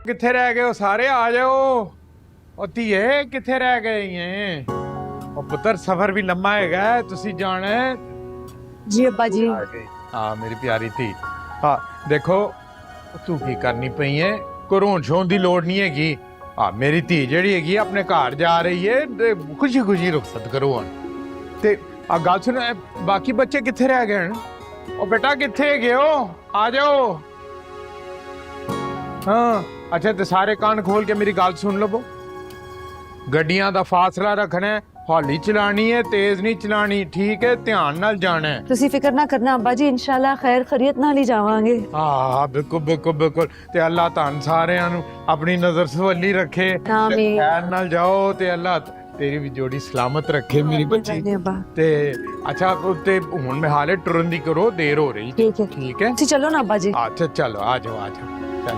किथे रह गए हो सारे? आ जाओ। ओ धीए किथे रह गए हैं? ओ पुत्र सफर भी लम्मा हैगा, तुसी जाना है। जी अब्बा जी। हाँ मेरी प्यारी थी। हाँ देखो तू की करनी पई है, कोई रोन शोन दी लोड़ नहीं हैगी। हाँ मेरी धी जेड़ी हैगी अपने घर जा रही है, खुशी खुशी रुखसत करो हुण। ते आ गल सुन, बाकी बच्चे किथे रह गए हैं? ओ बेटा किथे गए हो? आ जाओ। हाँ अच्छा ते सारे कान खोल के मेरी गल सुन लवो। गड्डियां दा फासला रखना है, हौली चलानी है, तेज नहीं चलानी, ठीक है? ध्यान नाल जाना है। तुसी फिक्र ना करना अब्बा जी, इंशाल्लाह खैर खैरियत नाल ही जावांगे। हाँ बिल्कुल बिल्कुल बिल्कुल। ते अल्लाह तान सारियां नू अपनी नजर सवली रखे, आमीन। खैर नाल जाओ ते अल्लाह तेरी भी जोड़ी सलामत रखे मेरी बच्ची। अब्बा ते अच्छा ते हुण मैं हाले टुरन दी करो, देर हो रही। ठीक है ठीक है तुसी चलो ना अब्बा जी। अच्छा चलो आ जाओ आ जाओ। चल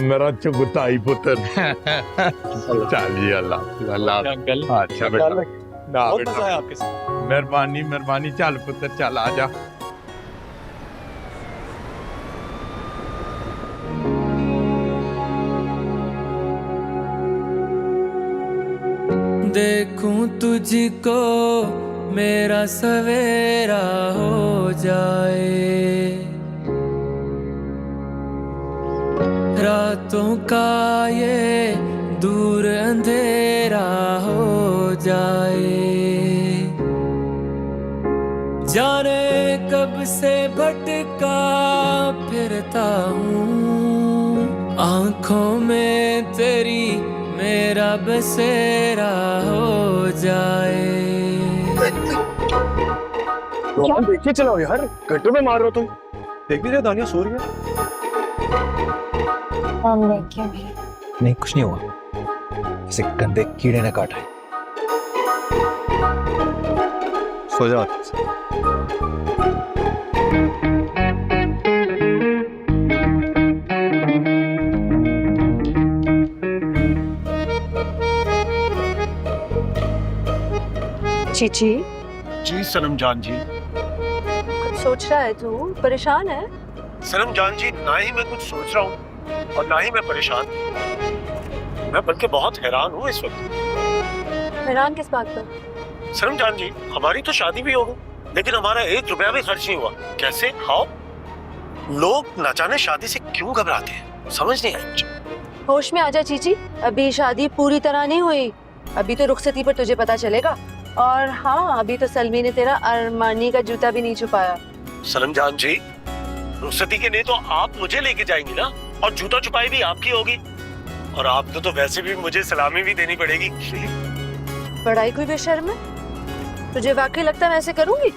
मेरा चुगताई पुत्र। चल जी अल्लाह अल्लाह। अंकल अच्छा बेटा ना बहुत बेटा, मजा आया आपके साथ। मेहरबानी मेहरबानी। चल पुत्र चल आ जा। देखूं तुझको मेरा सवेरा हो जाए, रातों का ये दूर अंधेरा हो जाए, जाने कब से भटका फिरता हूँ, आंखों में तेरी मेरा बसेरा हो जाए। क्या देखिए चलाओ यार, गटर में मार रहे हो तुम। देख भी रहे हो दानिया सो रही है। नहीं कुछ नहीं हुआ, इसे गंदे कीड़े ने काटा है। सो जाओ। चीची जी सनम जान जी। कुछ सोच रहा है तू? परेशान है? सनम जान जी, ना ही मैं कुछ सोच रहा हूँ और ना ही मैं परेशान, मैं बल्कि बहुत हैरान हूँ इस वक्त। हैरान किस बात पर? सनम जान जी, हमारी तो शादी भी हो गई, लेकिन हमारा 1 रुपया भी खर्च नहीं हुआ। कैसे? हाउ? लोग न जाने शादी से क्यों घबराते हैं, समझ नहीं आई मुझे। होश में आजा चीची, अभी शादी पूरी तरह नहीं हुई, अभी तो रुखसती पर तुझे पता चलेगा। और हाँ अभी तो सलमी ने तेरा अरमानी का जूता भी नहीं छुपाया। सनम जान जी, रुखसती के लिए तो आप मुझे लेके जाएंगी ना, और जूता छुपाई भी आपकी होगी, और आपको तो वैसे भी मुझे सलामी भी देनी पड़ेगी। पढ़ाई कोई बेशर्म है? तुझे वाकई लगता है मैं ऐसे करूंगी?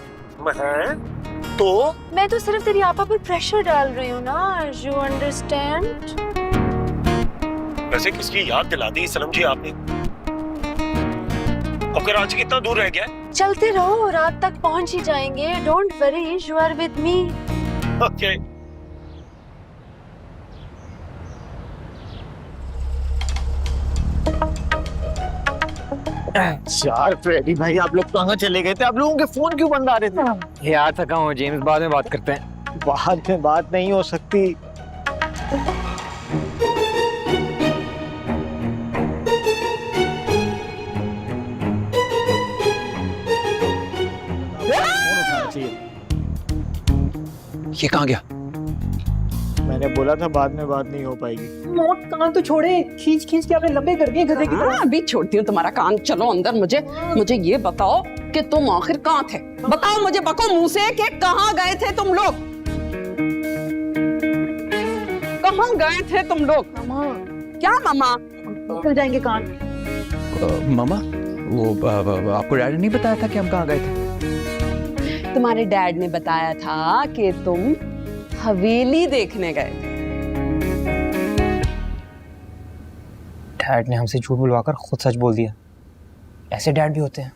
तो मैं तो सिर्फ तेरी आपा पर प्रेशर डाल रही हूँ ना, यू अंडरस्टैंड? वैसे किसकी याद दिला दी सनम जी आपने? और कराची कितना दूर रह गया है? चलते रहो, रात तक पहुंच ही जाएंगे, don't worry, you are with me. Okay. यार फ्रेडी भाई, आप लोग कहाँ चले गए थे? आप लोगों के फोन क्यों बंद आ रहे थे? यार थका हूँ जेम्स, बाद में बात करते हैं। बाद में बात नहीं हो सकती। ये कहाँ गया? मैंने बोला था बाद में बात नहीं हो पाएगी। मोट कान तो छोड़े, खींच खींच के आपने लंबे कर दिए गधे की तरह। अभी छोड़ती हूँ तुम्हारा कान, चलो अंदर। मुझे ये बताओ कि तुम आखिर कहाँ थे? बताओ मुझे, बको मुंह से कि कहाँ गए थे तुम लोग? कहाँ गए थे तुम लोग? मामा क्या मामा? निकल जाएंगे कान। मामा वो आपको डैडी नहीं बताया था कि हम कहाँ गए थे? तुम्हारे डैड ने बताया था कि तुम हवेली देखने गए थे। डैड ने हमसे झूठ बुलवाकर खुद सच बोल दिया। ऐसे डैड भी होते हैं।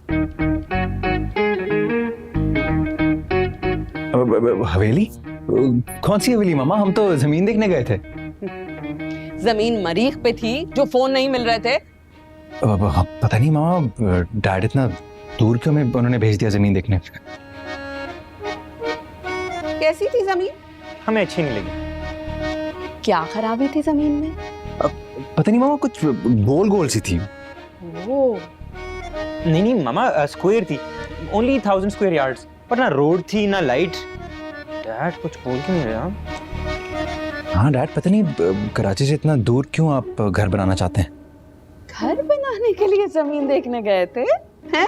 हवेली? कौन सी हवेली मामा? हम तो जमीन देखने गए थे। जमीन मरीख पे थी जो फोन नहीं मिल रहे थे। पता नहीं मामा, डैड इतना दूर क्यों में उन्होंने भेज दिया जमीन देखने। कैसी थी जमीन? हमें अच्छी नहीं लगी। क्या खराबी थी जमीन में? पता नहीं मामा, कुछ गोल गोल सी थी। वो नहीं मामा, स्क्वायर थी, ओनली 1000 स्क्वायर यार्ड्स, पर ना रोड थी ना लाइट। डैड कुछ बोल क्यों नहीं रहा? हाँ डैड, पता नहीं कराची से इतना दूर क्यों आप घर बनाना चाहते हैं। घर बनाने के लिए जमीन देखने गए थे हैं?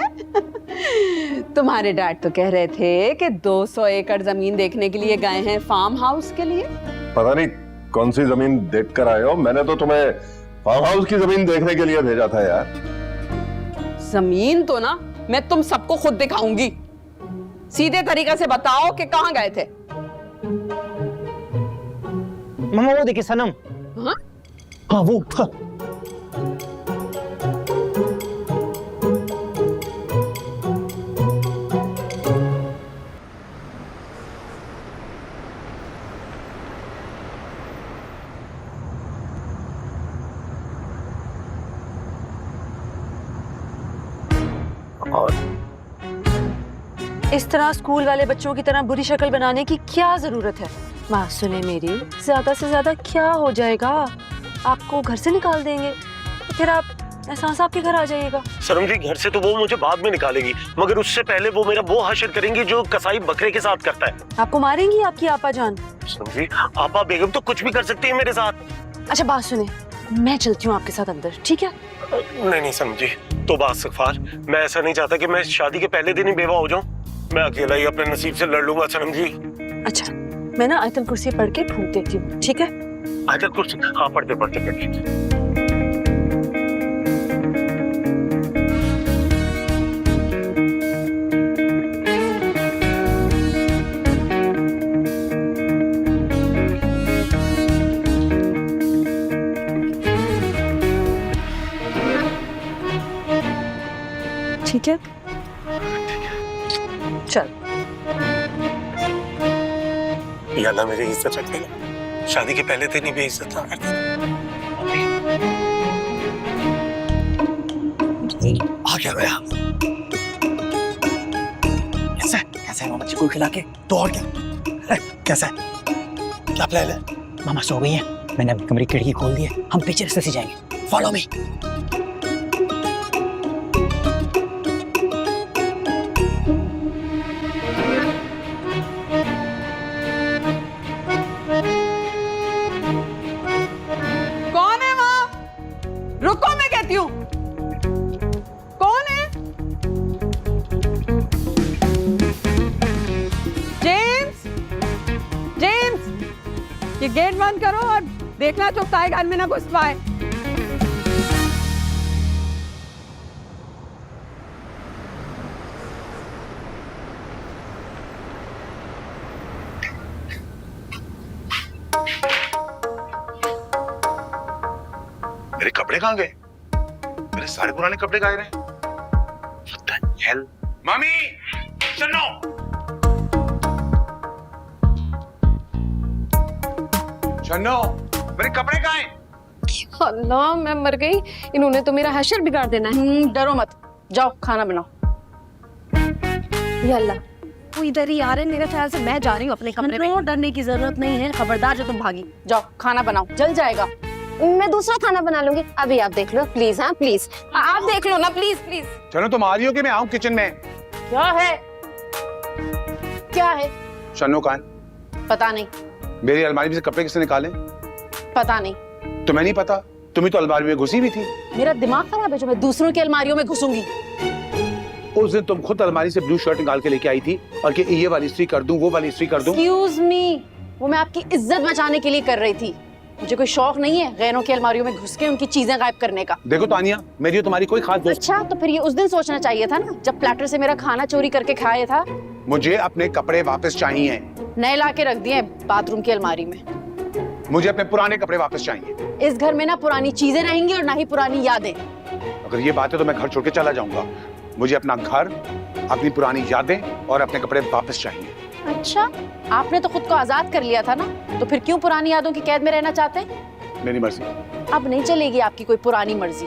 तुम्हारे डैड तो कह रहे थे कि 200 एकड़ जमीन देखने के लिए गए हैं फार्म हाउस के लिए। पता नहीं कौन सी जमीन देख कर आए हो, मैंने तो तुम्हें फार्म हाउस की जमीन देखने के लिए भेजा था यार। जमीन तो ना मैं तुम सबको खुद दिखाऊंगी। सीधे तरीके से बताओ कि कहाँ गए थे। मामा वो देखिए सनम। हाँ? हाँ वो हाँ। और इस तरह स्कूल वाले बच्चों की तरह बुरी शक्ल बनाने की क्या जरूरत है? माँ सुने मेरी, ज्यादा से ज्यादा क्या हो जाएगा? आपको घर से निकाल देंगे तो फिर आप एहसान साहब के घर आ जाइएगा। सनम जी, घर से तो वो मुझे बाद में निकालेगी, मगर उससे पहले वो मेरा वो हशर करेंगी जो कसाई बकरे के साथ करता है। आपको मारेंगी आपकी आपा जान? सनम जी, आपा बेगम तो कुछ भी कर सकती है मेरे साथ। अच्छा बात सुने, मैं चलती हूँ आपके साथ अंदर, ठीक है? नहीं सनम जी, तो बात इस्तग़फ़ार, मैं ऐसा नहीं चाहता कि मैं शादी के पहले दिन ही बेवा हो जाऊं। मैं अकेला ही अपने नसीब से लड़ लूंगा सनम जी। अच्छा, मैं ना आयतल कुर्सी पढ़ के फूंक देती हूँ, ठीक है? आयतल कुर्सी? हाँ पढ़ते पढ़ते। ठीक है, चल। या अल्लाह मेरी इज्जत रख लेना, शादी के पहले दिन ही बेइज्जत ना कर देना। आ गया मैं। कैसा है मामा चिकू खिला के? तो और क्या? कैसा है? क्या प्लान है? मामा सो गई है, मैंने अपनी कमरे की खिड़की खोल दी है, हम पीछे रास्ते से जाएंगे। Follow me. कौन है वहाँ? रुको, मैं कहती हूँ। कौन है? जेम्स, जेम्स, ये गेट बंद करो और देखना तो ताए घर में ना घुस पाए। मेरे कपड़े कहाँ गए? मेरे सारे पुराने कपड़े गायब हैं। What the hell? मम्मी, सुनो। चन्नो, मेरे कपड़े कहाँ हैं? अल्लाह, मैं मर गई। इन्होंने तो मेरा हशर बिगाड़ देना है। डरो मत, जाओ खाना बनाओ। या अल्लाह, वो इधर ही आ रहे हैं। मेरे ख्याल से मैं जा रही हूँ अपने कमरे में। डरने की जरूरत नहीं है, खबरदार जो तुम भागी। जाओ खाना बनाओ, जल जाएगा। मैं दूसरा खाना बना लूंगी, अभी आप देख लो प्लीज। हाँ प्लीज, आप देख लो ना प्लीज प्लीज। चलो तुम आ रही हो कि मैं आऊँ किचन में? क्या है? क्या है? चन्नो कहाँ है? पता नहीं। मेरी अलमारी में से कपड़े किसने निकाले? पता नहीं। तुम्हें नहीं पता? तुम्हें तो अलमारी में घुसी भी थी। मेरा दिमाग खराब है जो मैं दूसरों की अलमारियों में घुसूंगी? उस दिन तुम खुद अलमारी से ब्लू शर्ट निकाल के लेके आई थी और कि ये वाली इस्त्री कर दूं, वो वाली इस्त्री कर दूं। एक्सक्यूज मी, वो मैं आपकी इज्जत बचाने के लिए कर रही थी। मुझे कोई शौक नहीं है गैरों की अलमारियों में घुस के उनकी चीजें गायब करने का। देखो तानिया, मेरी और तुम्हारी कोई खास दोस्त। अच्छा, तो फिर ये उस दिन सोचना चाहिए था ना जब प्लेटर से मेरा खाना चोरी करके खाया था। मुझे अपने कपड़े वापस चाहिए। नए ला के रख दिए बाथरूम की अलमारी में। मुझे अपने पुराने कपड़े वापस चाहिए। इस घर में ना पुरानी चीजें रहेंगी और ना ही पुरानी यादें। अगर ये बात है तो मैं घर छोड़ के चला जाऊंगा। मुझे अपना घर, अपनी पुरानी यादें और अपने कपड़े वापस चाहिए। अच्छा, आपने तो खुद को आजाद कर लिया था ना, तो फिर क्यों पुरानी यादों की कैद में रहना चाहते हैं? मेरी मर्जी। अब नहीं चलेगी आपकी कोई पुरानी मर्जी।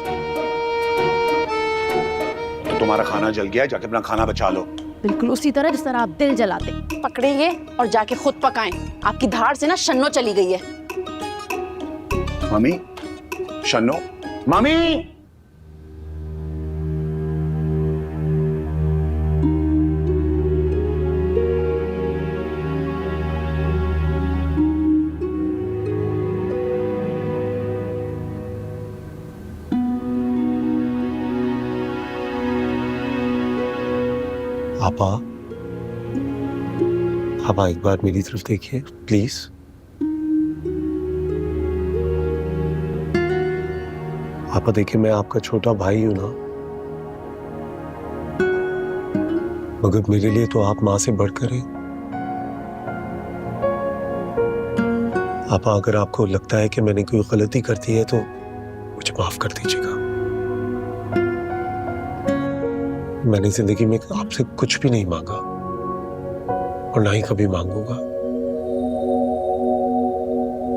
तुम्हारा खाना जल गया है, जाके अपना खाना बचा लो। बिल्कुल उसी तरह जिस तरह आप दिल जलाते। पकड़े ये और जाके खुद पकाएं। आपकी धार से ना शन्नो चली गई है। मम्मी, शन्नो, मम्मी। आपा, आपा एक बार मेरी तरफ देखिए प्लीज। आपा देखिए, मैं आपका छोटा भाई हूं ना, मगर मेरे लिए तो आप मां से बढ़कर हैं। आपा, अगर आपको लगता है कि मैंने कोई गलती कर दी है तो मुझे माफ कर दीजिएगा। मैंने जिंदगी में आपसे कुछ भी नहीं मांगा और ना ही कभी मांगूंगा।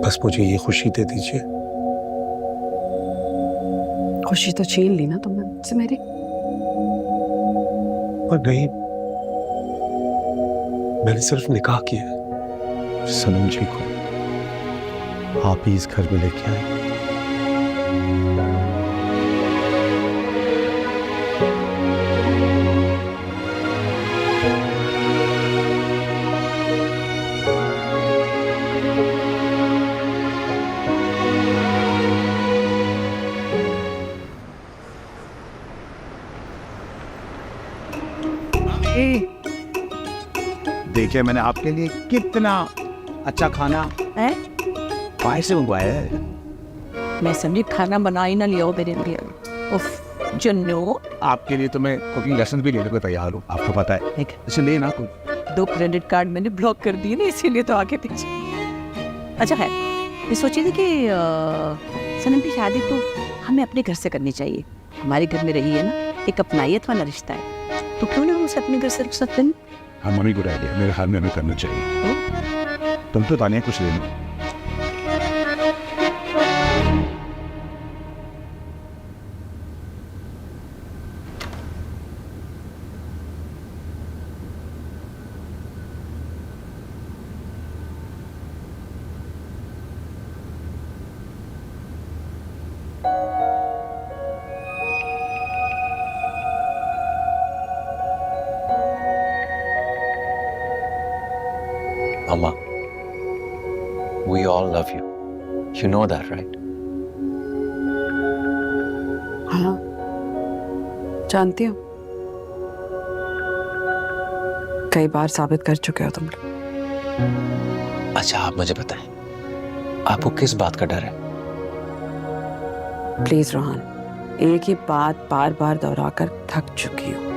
बस मुझे ये खुशी दे दीजिए। खुशी तो छीन ली ना तुमने मुझसे मेरी। पर नहीं, मैंने सिर्फ निकाह किया है। सनम जी को आप ही इस घर में लेके आए। देखिए मैंने आपके लिए कितना अच्छा खाना है बाहर से मंगवाया है। मैं समझी खाना बना ही ना लिया हो मेरे लिए। उफ जन्नो, आपके लिए तो मैं कुकिंग लेसन भी लेने को तैयार हूँ, आपको पता है। ठीक इसलिए ना कुछ 2 क्रेडिट कार्ड मैंने ब्लॉक कर दिए ना, इसीलिए तो आगे पीछे। अच्छा है, मैं सोची थी कि सनम की शादी तो हमें अपने घर से करनी चाहिए। हमारे घर में रही है ना, एक अपनायत वाला रिश्ता है, तो क्यों ना हम उसे अपने घर से रुख सकते हैं। हाँ मम्मी गुड आइडिया, मेरे हाल में हमें करना चाहिए। तुम तो तानिया कुछ ले लो। Mama, we all love you. You know that, right? हाँ, जानती हूँ। कई बार साबित कर चुके हो तुम लोग। अच्छा आप मुझे बताएं, आपको किस बात का डर है? प्लीज रोहान, एक ही बात बार बार दोहराकर थक चुकी हूँ।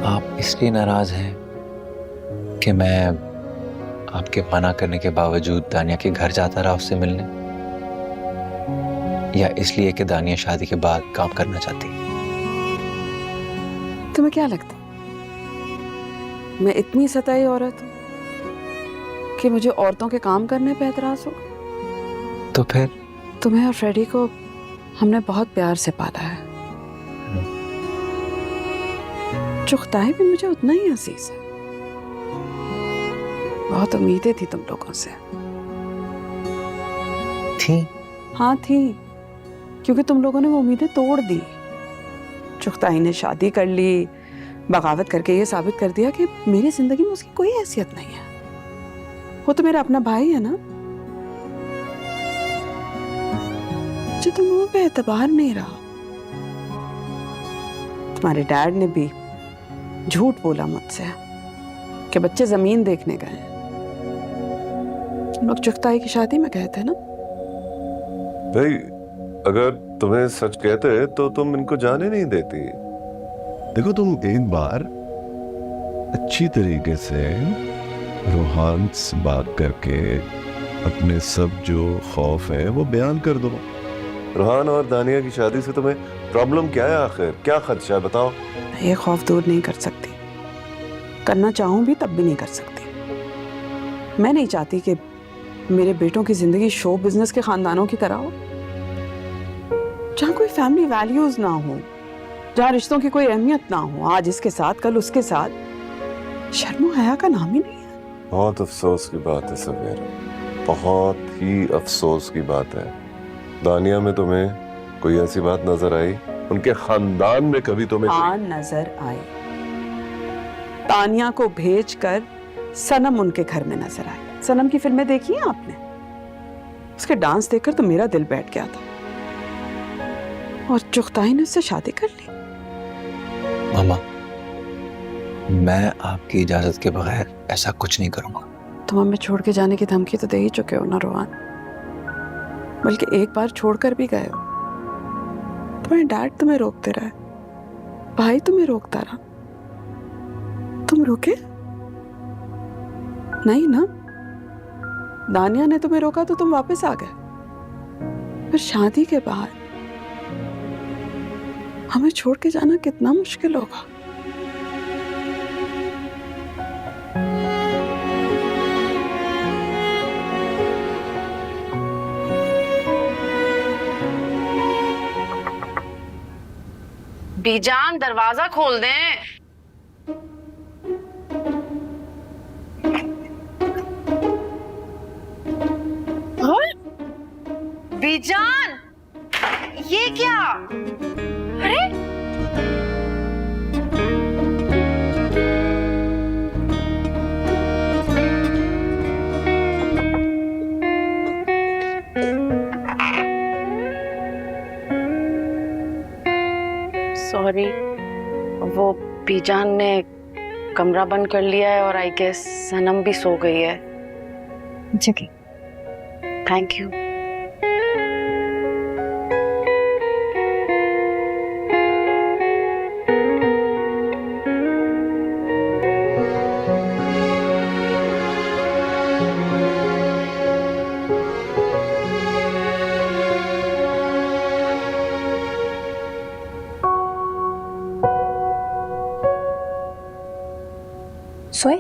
आप इसलिए नाराज हैं कि मैं आपके मना करने के बावजूद दानिया के घर जाता रहा उससे मिलने, या इसलिए कि दानिया शादी के बाद काम करना चाहती? तुम्हें क्या लगता है मैं इतनी सताई औरत हूँ कि मुझे औरतों के काम करने पे एतराज हो? तो फिर तुम्हें और फ्रेडी को हमने बहुत प्यार से पाला है। चुगताई भी मुझे उतना ही अजीज है। बहुत उम्मीदें थी तुम लोगों से। थी? हाँ थी, क्योंकि तुम लोगों ने वो उम्मीदें तोड़ दी। चुगताई ने शादी कर ली, बगावत करके ये साबित कर दिया कि मेरी जिंदगी में उसकी कोई हैसियत नहीं है। वो तो मेरा अपना भाई है ना, जो तुम लोगों पे एतबार नहीं रहा। तुम्हारे डैड ने भी झूठ बोला मुझसे कि बच्चे जमीन देखने गए। तुम लोग चुगताई की शादी में गए थे ना? भाई अगर तुम्हें सच कहते तो तुम इनको जाने नहीं देती। देखो तुम एक बार अच्छी तरीके से रोहान से बात करके अपने सब जो खौफ है वो बयान कर दो। रोहान और दानिया की शादी से तुम्हें प्रॉब्लम क्या है? आखिर क्या खदशा है बताओ। ये खौफ दूर नहीं कर सकती, करना चाहूं भी तब भी नहीं कर सकती। मैं नहीं चाहती कि मेरे बेटों की जिंदगी शो बिजनेस के खानदानों की तरह हो। फैमिली वैल्यूज ना हो, जहाँ रिश्तों की कोई अहमियत ना हो, आज इसके साथ कल उसके साथ, शर्म हया का नाम ही नहीं है। बहुत अफसोस की बात है सवेरा, बहुत ही अफसोस की बात है। दानिया में तुम्हें कोई ऐसी बात नजर आई? उनके खानदान में कभी तुम्हें नजर आई? तानिया को भेजकर सनम उनके घर में नजर आई। सनम की फिल्में देखी हैं आपने? उसके डांस देखकर तो मेरा दिल बैठ गया था, और चुगताई ने उससे शादी कर ली। मामा, मैं आपकी इजाजत के बगैर ऐसा कुछ नहीं करूंगा। तुम हमें छोड़ के जाने की धमकी तो दे ही चुके हो ना रोहान, बल्कि एक बार छोड़कर भी गए हो। तुम्हारे डैड तुम्हें रोकते रहे, भाई तुम्हें रोकता रहा, तुम रुके नहीं ना। दानिया ने तुम्हें रोका तो तुम वापस आ गए। फिर शादी के बाद हमें छोड़ के जाना कितना मुश्किल होगा। बीजान, दरवाजा खोल दें। बीजान, ये क्या? अरे सॉरी, वो बीजान ने कमरा बंद कर लिया है और आई गेस सनम भी सो गई है। Okay, thank you. सोए?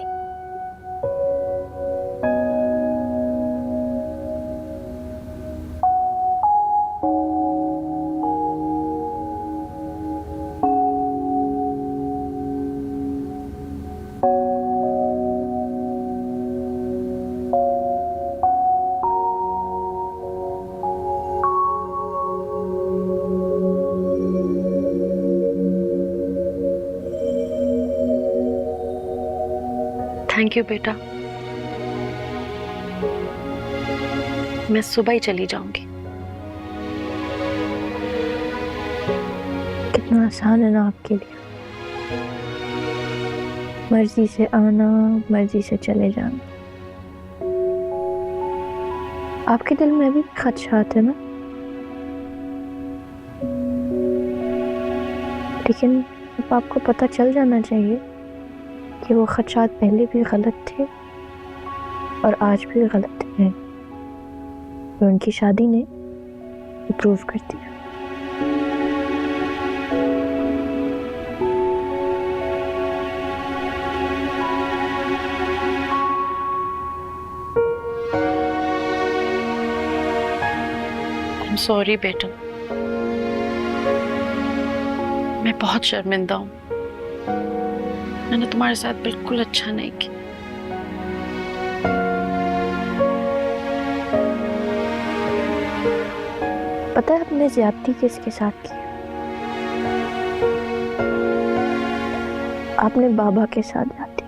थैंक यू बेटा, मैं सुबह ही चली जाऊंगी। कितना आसान है ना आपके लिए, मर्जी से आना, मर्जी से चले जाना। आपके दिल में भी खदशात है ना, लेकिन अब आपको पता चल जाना चाहिए कि वो खदशात पहले भी गलत थे और आज भी गलत हैं। तो उनकी शादी ने प्रूव कर दिया। I'm sorry बेटा, मैं बहुत शर्मिंदा हूँ। मैंने तुम्हारे साथ बिल्कुल अच्छा नहीं किया। पता है आपने ज्यादती किसके साथ की? आपने बाबा के साथ ज्यादती।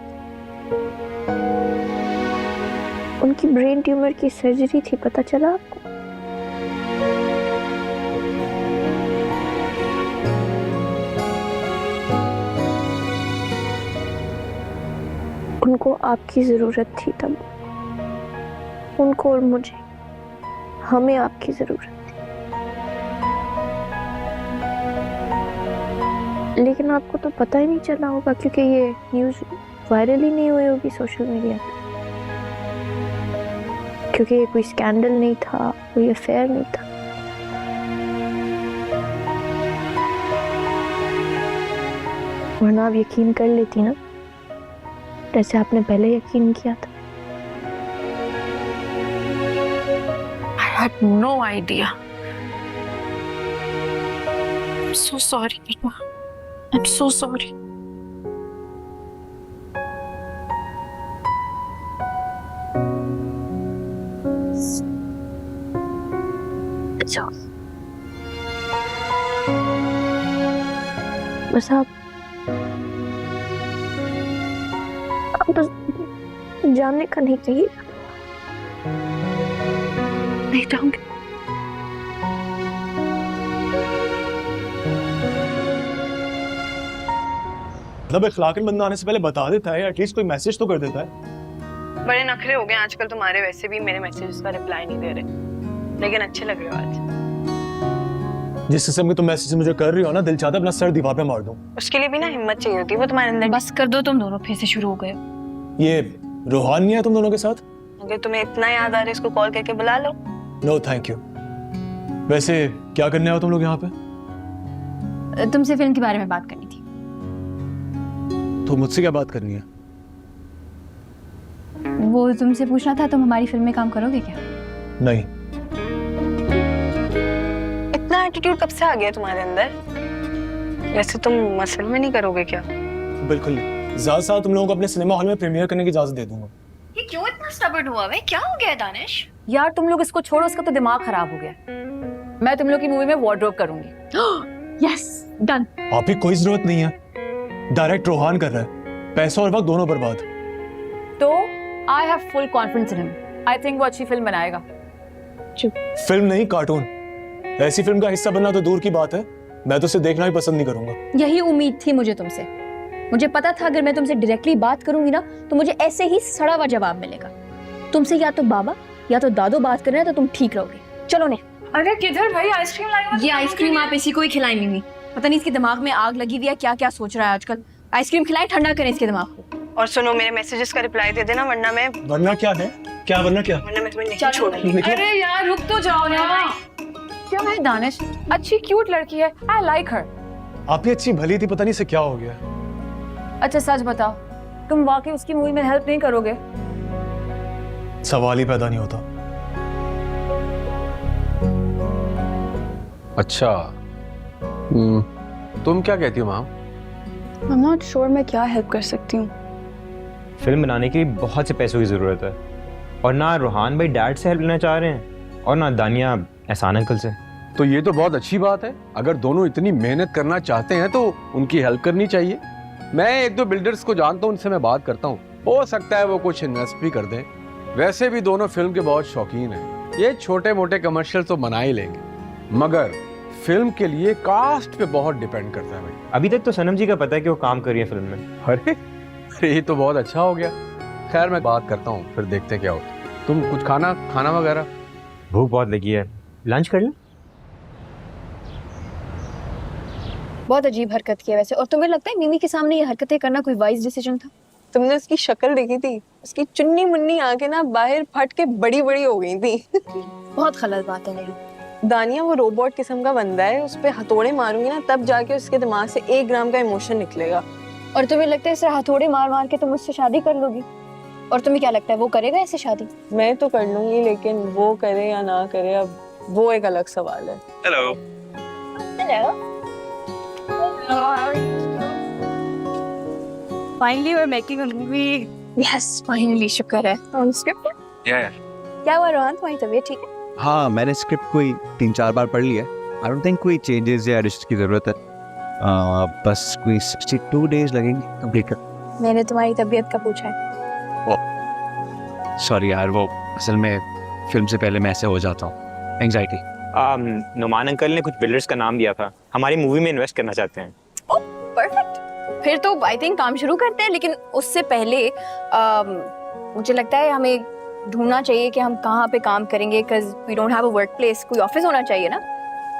उनकी ब्रेन ट्यूमर की सर्जरी थी, पता चला आपको? उनको आपकी जरूरत थी तब, उनको और मुझे, हमें आपकी जरूरत थी। लेकिन आपको तो पता ही नहीं चला होगा, क्योंकि ये न्यूज़ वायरल ही नहीं हुई होगी सोशल मीडिया पे, क्योंकि ये कोई स्कैंडल नहीं था, कोई अफेयर नहीं था। वरना आप यकीन कर लेती ना, जैसे आपने पहले यकीन किया था। I had no idea. so sorry, Nirma. I'm so sorry. अच्छा, बस आप बस जानने का नहीं चाहिए। नहीं चाहूंगी। मतलब इखलाकन बंदा आने से पहले बता देता है, एटलीस्ट कोई मैसेज तो कर देता है। बड़े नखरे हो गए आजकल तुम्हारे, वैसे भी मेरे मैसेजेस का रिप्लाई नहीं दे रहे, लेकिन अच्छे लग रहे हो आज। जिस किस्म के तुम मैसेज मुझे कर रही हो ना, दिल चाहता है अपना सर दीवार पे मार दूं। उसके लिए भी ना हिम्मत चाहिए होती है, वो तुम्हारे अंदर। बस कर दो, तुम दोनों फिर से शुरू हो गए। ये रोहान नहीं है तुम दोनों के साथ? अगर तुम्हें इतना याद आ रहा है, इसको कॉल करके बुला लो। No thank you. वैसे क्या करने आओ तुम लोग यहाँ पे? तुमसे फिल्म के बारे में बात करनी थी। तो मुझसे क्या बात करनी है? वो तुमसे पूछना था, तुम हमारी फिल्म में काम करोगे क्या? नहीं। इतना एटीट्यूड कब से आ गया तुम्हारे अंदर? वैसे तुम मसल में नहीं करोगे क्या? बिल्कुल नहीं। ज़्यादा तुम लोगों को अपने सिनेमा हॉल में प्रीमियर करने की इजाजत दे दूंगा। ये क्यों इतना स्टबर्न हुआ है? क्या हो गया है दानिश? यार तुम लोग इसको छोड़ो, उसका तो दिमाग खराब हो गया। मैं तुम लोग की मूवी में वार्डरोब करूंगी। Yes, done. आप ही कोई जरूरत नहीं है, डायरेक्ट रोहान कर रहा है, पैसा और वक्त दोनों बर्बाद। तो I have full confidence in him. I think वो अच्छी फिल्म बनाएगा। फिल्म नहीं, कार्टून। ऐसी फिल्म का हिस्सा बनना तो दूर की बात है, मैं तो उसे देखना भी पसंद नहीं करूंगा। यही उम्मीद थी मुझे तुमसे। मुझे पता था अगर मैं तुमसे डायरेक्टली बात करूंगी ना, तो मुझे ऐसे ही सड़ा हुआ जवाब मिलेगा। तुमसे या तो बाबा या तो दादो बात कर रहे हैं, तो तुम ठीक रहोगे। चलो ने। अरे किधर भाई, आइसक्रीम लाई हो? ये आइसक्रीम आप इसी को ही खिलाएंगी। पता नहीं इसके दिमाग में आग लगी हुई है, क्या क्या सोच रहा है आजकल। आइसक्रीम खिलाएं, ठंडा करें इसके दिमाग को। और सुनो, मेरे मैसेजेस का रिप्लाई दे देना, वरना मैं। वरना क्या है? क्या वरना क्या? वरना मैं तुम्हें नहीं छोड़ूंगी। अरे यार रुक तो जाओ ना। क्या है दानिश, अच्छी क्यूट लड़की है, आई लाइक हर। आप ही अच्छी भली थी, पता नहीं से क्या हो गया। अच्छा सच बताओ, तुम वाकई उसकी मूवी में हेल्प नहीं करोगे? सवाल ही पैदा नहीं होता। अच्छा, तुम क्या कहती हो मैम? I'm not sure मैं क्या हेल्प कर सकती हूँ। फिल्म बनाने के लिए बहुत से पैसों की ज़रूरत है, और ना रोहान भाई डैड से हेल्प लेना चाह रहे हैं और ना दानिया एहसान अंकल से। तो ये तो बहुत अच्छी बात है। अगर दोनों इतनी मेहनत करना चाहते हैं तो उनकी हेल्प करनी चाहिए। मैं एक दो बिल्डर्स को जानता हूँ, उनसे मैं बात करता हूँ, हो सकता है वो कुछ इन्वेस्ट भी कर दें। वैसे भी दोनों फिल्म के बहुत शौकीन हैं, ये छोटे मोटे कमर्शियल तो बना ही लेंगे, मगर फिल्म के लिए कास्ट पे बहुत डिपेंड करता है भाई। अभी तक तो सनम जी का पता है कि वो काम कर रही है फिल्म में। अरे ये तो बहुत अच्छा हो गया। खैर मैं बात करता हूँ, फिर देखते हैं क्या होता है। तुम कुछ खाना वगैरह? भूख बहुत लगी है, लंच कर लें? बहुत अजीब हरकत की है वैसे। और तुम्हें लगता है मिमी के सामने ये हरकतें करना कोई वाइज डिसीजन था? तुमने उसकी शक्ल देखी थी? उसकी चुन्नी मुन्नी आंखें ना बाहर फट के बड़ी बड़ी हो गई थी। बहुत गलत बात है। नहीं, दानिया वो रोबोट किस्म का बंदा है, उस पे हथौड़े मारूंगी ना, तब जाके उसके दिमाग से 1 ग्राम का इमोशन निकलेगा। और तुम्हें लगता है इसे हथौड़े मार मार के तुम उससे शादी कर लोगी? और तुम्हें क्या लगता है वो करेगा ऐसे शादी? मैं तो कर लूंगी, लेकिन वो करे या ना करे, अब वो एक अलग सवाल है। Hello. Hello. Finally we're making a movie. Yes, finally, शुक्र है। On script? क्या हुआ रोहन, तुम्हारी तबीयत ठीक है? हाँ, मैंने स्क्रिप्ट कोई 3-4 बार पढ़ लिया है। आई डोंट थिंक कोई चेंजेस या एडिशन की जरूरत है। बस कोई 62 डेज लगेंगे कंप्लीट कर। मैंने तुम्हारी तबीयत का पूछा है। सॉरी यार, वो असल में फिल्म से पहले मैं ऐसे हो जाता हूँ, एंजाइटी। नुमान अंकल ने कुछ बिल्डर्स का नाम दिया था, हमारी मूवी में इन्वेस्ट करना चाहते हैं। ओह परफेक्ट, फिर तो आई थिंक काम शुरू करते हैं। लेकिन उससे पहले मुझे लगता है हमें ढूंढना चाहिए कि हम कहाँ पे काम करेंगे, because we don't have a workplace. कोई ऑफिस होना चाहिए ना।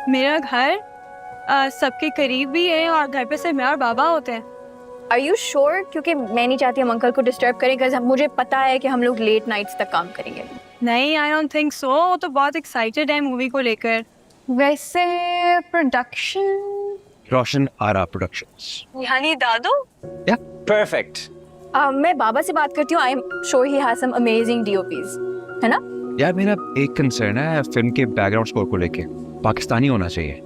मेरा घर सबके करीब भी है और घर पे सिर्फ मैं और बाबा होते हैं। Are you sure? क्योंकि मैं नहीं चाहती हम अंकल को डिस्टर्ब करें, बिकॉज़ मुझे पता है कि हम लोग लेट नाइट्स तक काम करेंगे। नहीं, आई डोंट थिंक सो। वो तो बहुत एक्साइटेड है मूवी को लेकर। वैसे प्रोडक्शन रोशन आरा प्रोडक्शंस, यानी दादू? या परफेक्ट। मैं बाबा से बात करती हूँ। I am sure he has some amazing DOPs, है ना? यार मेरा एक कंसर्न है फिल्म के बैकग्राउंड स्कोर को लेके, पाकिस्तानी होना चाहिए।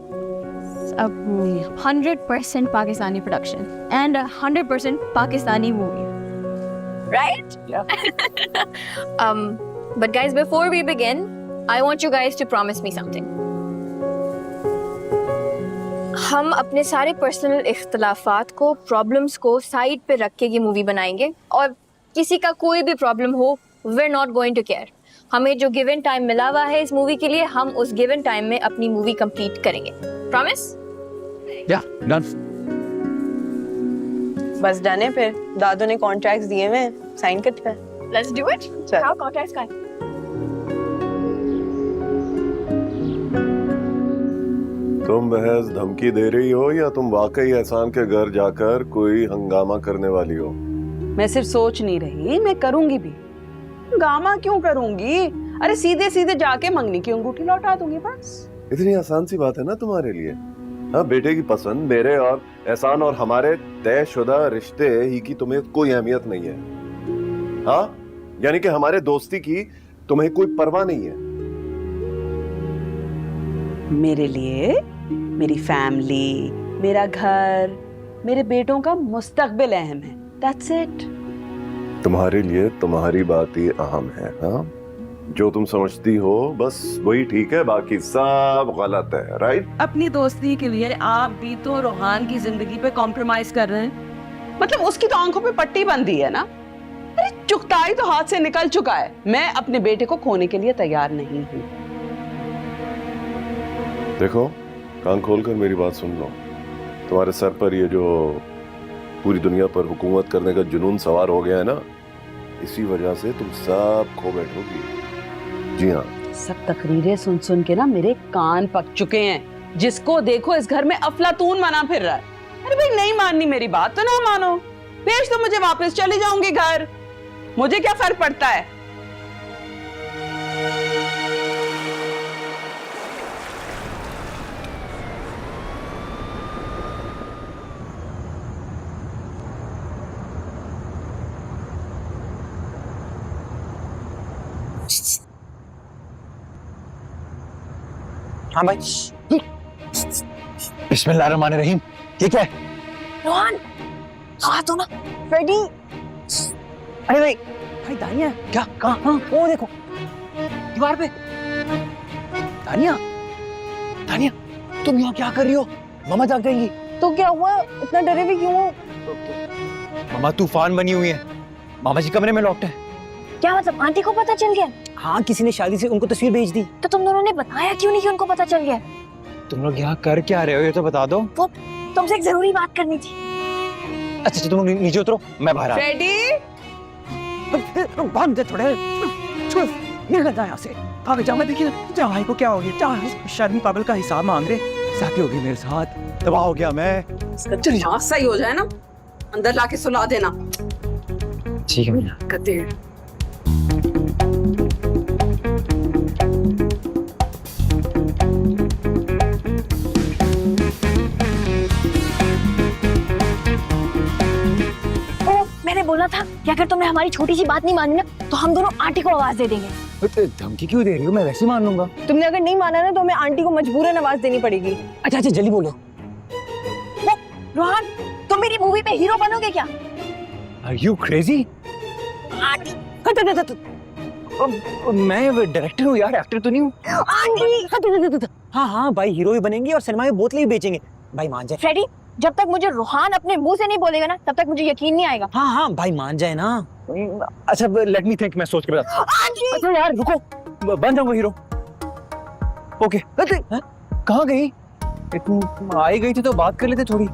अपनी 100% Pakistani production and 100% Pakistani movie Right? But guys, before we begin, I want you guys to promise me something. हम अपने सारे पर्सनल इख्तलाफात को, प्रॉब्लम्स को साइड पे रख के ये मूवी बनाएंगे और किसी का कोई भी प्रॉब्लम हो, we're not going to care. हमें जो गिवन टाइम मिला हुआ है इस मूवी के लिए, हम उस गिवन टाइम में अपनी मूवी कंप्लीट करेंगे. प्रॉमिस? या डन. बस डन है फिर. दादू ने कॉन्ट्रैक्ट्स दिए हुए हैं, साइन करते हैं. Let's do it. हाँ, कॉन्ट्रैक्ट्स का. तुम बहस धमकी दे रही हो या तुम वाकई एहसान के घर जाकर कोई हंगामा करने वाली हो? मैं सिर्फ सोच नहीं रही, मैं करूंगी भी. गामा क्यों करूंगी? अरे सीधे सीधे जाके मंगनी की अंगूठी लौटा दूंगी बस. इतनी आसान सी बात है ना तुम्हारे लिए. हाँ, बेटे की पसंद, मेरे और एहसान और हमारे तयशुदा रिश्ते ही की तुम्हें कोई अहमियत नहीं है. हाँ, यानी कि हमारे दोस्ती की तुम्हें कोई परवाह नहीं है. मेरे लिए मेरी फैमिली, मेरा घर, मेरे बेटों का मुस्तकबिल अहम है. That's it. तुम्हारे लिए तुम्हारी बात ही अहम है. हाँ, जो तुम समझती हो बस वही ठीक है, बाकी सब गलत है. राइट? अपनी दोस्ती के लिए आप भी तो रोहान की जिंदगी पे कॉम्प्रोमाइज कर रहे हैं. मतलब उसकी तो आंखों पे पट्टी बंधी है ना. अरे चुगताई तो हाथ से निकल चुका है. मैं अपने बेटे को खोने के लिए तैयार नहीं हूँ. देखो, कान खोलकर मेरी बात सुन लो. तुम्हारे सर पर ये जो पूरी दुनिया पर हुकूमत करने का जुनून सवार हो गया है ना, इसी वजह से तुम सब खो बैठोगी. जी हाँ, सब तकरीरें सुन सुन के ना मेरे कान पक चुके हैं. जिसको देखो इस घर में अफलातून बना फिर रहा है. अरे भाई, नहीं माननी मेरी बात तो ना मानो. भेज तो मुझे वापस, चली जाऊंगी घर. मुझे क्या फर्क पड़ता है. हाँ भाई. बिस्मिल्लाहिर्रहमानिर्रहीम. ये क्या है? रोहन, कहा तो ना. फ्रेडी. अरे भाई. भाई दानिया. क्या? कहाँ? हाँ, वो देखो दीवार पे. दानिया, दानिया, तुम यहाँ क्या कर रही हो? मामा जाग जाएंगी. तो क्या हुआ? इतना डरे हुए क्यों हो? मामा तूफान बनी हुई है. मामा जी कमरे में लॉक्ड है. क्या मतलब, आंटी को पता चल गया? हाँ, किसी ने शादी से उनको तस्वीर भेज दी. तो तुम दोनों ने बताया क्यों नहीं कि उनको पता चल गया? तुम लोग यहाँ कर क्या रहे हो ये तो बता दो. वो तुमसे एक जरूरी बात करनी थी. अच्छा, तुम नीचे उतरो, मैं बाहर आ. फ्रेडी, भाग जा थोड़े. निकल जा यहाँ से. भाग जा. मैं देखिए भाई को क्या हो गया. शर्मी पागल का हिसाब मांग रहे. साथी होगी मेरे साथ. तबाह हो गया मैं. चल यहाँ सही हो जाए ना, अंदर लाके सुला देना. ठीक है भैया. कते मैंने बोला था कि अगर तुमने हमारी छोटी सी बात नहीं मानी ना, तो हम दोनों आंटी को आवाज दे देंगे. धमकी क्यों दे रही हो? मैं वैसे ही मान लूंगा. तुमने अगर नहीं माना ना, तो हमें आंटी को मजबूरन आवाज देनी पड़ेगी. अच्छा अच्छा, जल्दी बोलो. रोहन, तुम मेरी मूवी में हीरो बनोगे क्या? Are you crazy? आंटी. मैं डायरेक्टर हूँ यार, एक्टर तो नहीं हूँ. आंटी. हाँ हाँ भाई, हीरो भी बनेंगे और सिनेमा में बोतलें भी बेचेंगे. भाई मान जाए. फ्रेडी, जब तक मुझे रोहान अपने मुंह से नहीं बोलेगा ना, तब तक मुझे यकीन नहीं आएगा. हाँ हाँ भाई, मान जाए ना. अच्छा, लेट मी थिंक. मैं सोच के बता. अच्छा यार रुको, बन जाऊंगा हीरो. ओके. कहाँ गई? तुम आई गई थी तो बात कर लेते थोड़ी.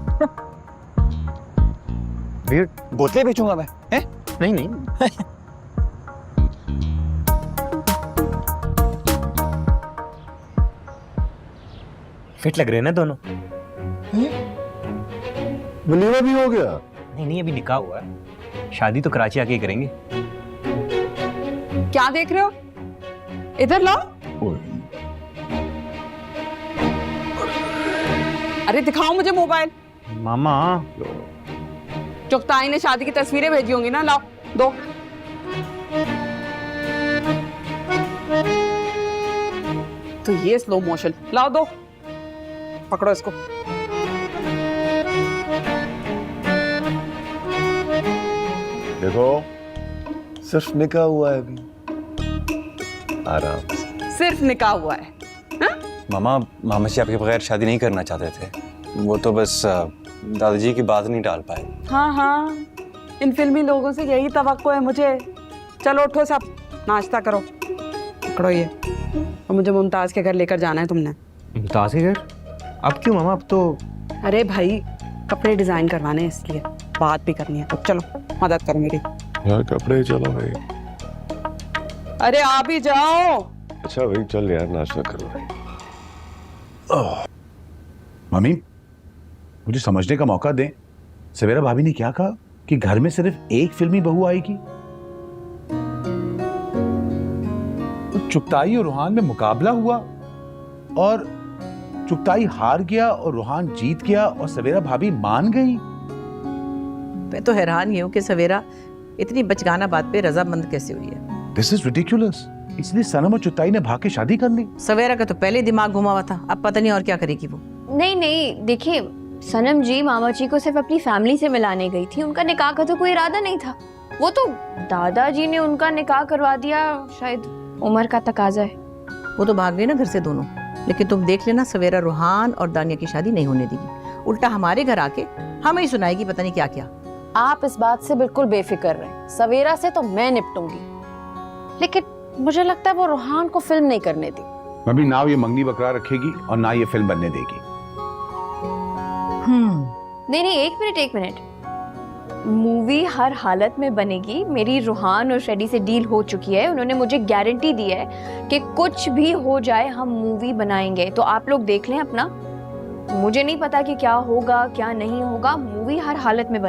बोतलें बेचूंगा मैं. नहीं नहीं. फिट लग रहे हैं ना दोनों. वलीमा भी हो गया? नहीं नहीं, अभी निकाह हुआ है. शादी तो कराची आके ही करेंगे. क्या देख रहे हो? इधर लाओ. अरे दिखाओ मुझे मोबाइल. मामा, चुगताई ने शादी की तस्वीरें भेजी होंगी ना. लाओ दो. तो ये स्लो मोशन. लाओ दो. पकड़ो इसको. देखो सिर्फ निकाह हुआ है अभी, आराम से। सिर्फ निकाह हुआ है? मामा, मामा जी आपके बगैर शादी नहीं करना चाहते थे। वो तो बस दादाजी की बात नहीं टाल पाए। हाँ हाँ, इन फिल्मी लोगों से यही तवक्को है मुझे। चलो उठो सब, नाश्ता करो। पकड़ो ये, और मुझे मुमताज के घर लेकर जाना है तुमने। मुमताज के घर? अब क्यों मामा? अब तो अरे भाई, कपड़े डिजाइन करवाने हैं, इसलिए बात भी करनी है। तो चलो मदद करो मेरी। यार कपड़े चलो भाई। अरे आ भी जाओ। अच्छा भाई चल यार, नाश्ता करो भाई। मम्मी, मुझे समझने का मौका दें। सवेरा भाभी ने क्या कहा कि घर में सिर्फ एक फिल्मी बहू आएगी? चुगताई और रूहान में मुकाबला हुआ और चुगताई हार गया और रूहान जीत गया और सवेरा भाभी मान गई। मैं तो हैरान ही हूँ कि सवेरा इतनी बचगाना बात पे रजामंद कैसे हुई है। This is ridiculous. इसलिए सनम और चुगताई ने भाग के शादी कर ली। सवेरा का तो पहले दिमाग घुमा हुआ था, अब पता नहीं और क्या करेगी वो। नहीं नहीं, देखिए सनम जी मामा जी को सिर्फ अपनी फैमिली से मिलाने गई थी, उनका निकाह का तो कोई इरादा नहीं था। वो तो दादाजी ने उनका निकाह करवा दिया, शायद उम्र का तकाजा है। वो तो भाग गई ना घर से दोनों। लेकिन तुम देख लेना, सवेरा रूहान और दानिया की शादी नहीं होने देगी। उल्टा हमारे घर आके हमें ही सुनाएगी पता नहीं क्या क्या। आप इस बात से बिल्कुल बेफिक्र रहें, सवेरा से तो मैं निपटूंगी, लेकिन मुझे लगता है वो रूहान को फिल्म नहीं करने दी। मम्मी, ना ये मंगनी बकरा रखेगी और ना ये फिल्म बनने देगी। नहीं नहीं, एक मिनट। मूवी हर हालत में बनेगी। मेरी रूहान और शेडी से डील हो चुकी है। उन्होंने मुझे गारंटी दी है कि कुछ भी हो जाए हम मूवी बनाएंगे। तो आप लोग देख लें अपना। मुझे नहीं पता कि क्या होगा क्या नहीं होगा, मूवी हर हालत में बनेगी।